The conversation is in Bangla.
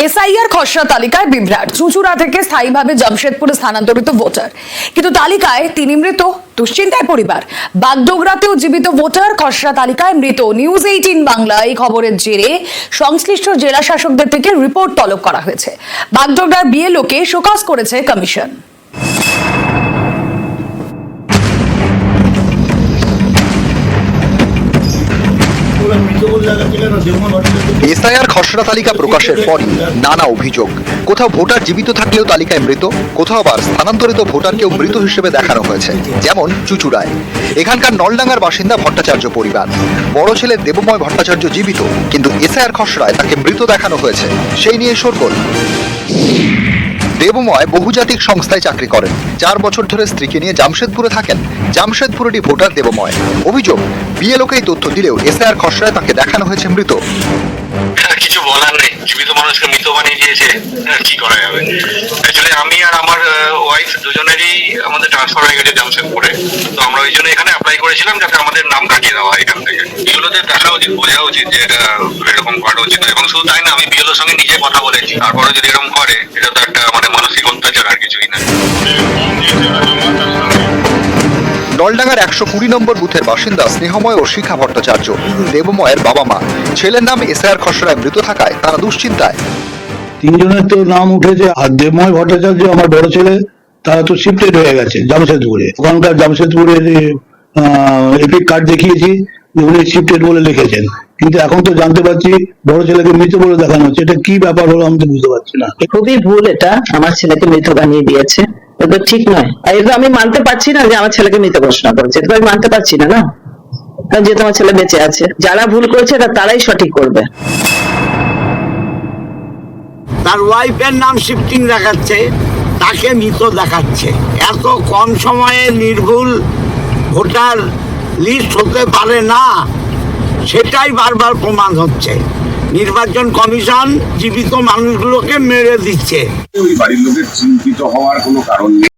এসআইআর খসড়া তালিকায় বিভ্রাট। চুঁচুড়া থেকে স্থায়ীভাবে জামশেদপুরে স্থানান্তরিত ভোটার, কিন্তু তালিকায় তিনি মৃত। দুশ্চিন্তায় পরিবার। বাগডোগরাতেও জীবিত ভোটার, খসড়া তালিকায় মৃত। নিউজ 18 বাংলা এই খবরের জেরে সংশ্লিষ্ট জেলা শাসকদের থেকে রিপোর্ট তলব করা হয়েছে। বাগডোগরার বিএলওকে শোকজ করেছে কমিশন। এসআইআর খসড়া তালিকা প্রকাশের পরই নানা অভিযোগ। কোথাও ভোটার জীবিত থাকলেও তালিকায় মৃত, কোথাও আবার স্থানান্তরিত ভোটারকেও মৃত হিসেবে দেখানো হয়েছে। যেমন চুঁচুড়ায় এখানকার নলডাঙ্গার বাসিন্দা ভট্টাচার্য পরিবার। বড় ছেলে দেবময় ভট্টাচার্য জীবিত, কিন্তু এসআইআর খসড়ায় তাকে মৃত দেখানো হয়েছে। সেই নিয়ে শোরগোল। দেবময় বহুজাতিক সংস্থায় চাকরি করেন। 4 বছর ধরে স্ত্রীকে নিয়ে জামশেদপুরে থাকেন। জামশেদপুরেরই ভোটার দেবময়। অভিযোগ, বিএলওকে তথ্য দিলেও এসআইআর খসড়ায় তাকে দেখানো হয়েছে মৃত। কিছু বলার নেই, জীবিত মানুষকে মৃত বানিয়ে দিয়েছে, কি করা যাবে। অ্যাকচুয়ালি আমি আর আমার ওয়াইফ দুজনেরই আমাদের ট্রান্সফার হয়ে গেছে জামশেদপুরে, তো আমরা ওই জন্য এখানে অ্যাপ্লাই করেছিলাম যাতে আমাদের নাম কাটিয়ে দেওয়া হয় এখান থেকে। বিএলওদের দেখা উচিত, বোঝা উচিত যে এটা এরকম করা উচিত না। এবং শুধু তাই না, আমি বিএলওর সঙ্গে নিজে কথা বলেছি। তারপরে যদি এরকম করে, এটা তো একটা মানসিক অত্যাচার, আর কিছুই না। নলডাঙ্গার 120 নম্বর বুথের বাসিন্দা স্নেহময় ও শিখা ভট্টাচার্য দেবময়ের বাবা মা। ছেলের নাম এসআইআর খসড়ায় মৃত থাকায় তারা দুশ্চিন্তায়। 3 জনের তো নাম উঠেছে, আর দেবময় ভট্টাচার্য আমার বড় ছেলে, তারা তো শিফটেড হয়ে গেছে জামশেদপুরে। ওখানকার জামশেদপুরের এপিক কার্ড দেখিয়েছি, উনি শিফটেড বলে লিখেছেন, কিন্তু এখন তো জানতে পারছি বড় ছেলেকে মৃত বলে দেখানো হচ্ছে। এটা কি ব্যাপার হলো আমি তো বুঝতে পারছি না। খুবই ভুল, এটা আমার ছেলেকে মৃত বানিয়ে দিয়েছে, এটা ঠিক নয়। আর এটা আমি মানতে পারছি না যে আমার ছেলেকে মৃত ঘোষণা করেছে, এটা আমি মানতে পারছি না। না, যেহেতু আমার ছেলে বেঁচে আছে, যারা ভুল করেছে এটা তারাই সঠিক করবে। তার ওয়াইফের নাম শিফটিং দেখাচ্ছে, তাকে মৃত দেখাচ্ছে। এত কম সময়ে নির্ভুল ভোটার লিস্ট হতে পারে না, সেটাই বারবার প্রমাণ হচ্ছে। নির্বাচন কমিশন জীবিত মানুষগুলোকে মেরে দিচ্ছে। ওই বাড়ির লোকের চিন্তিত হওয়ার কোনো কারণ নেই।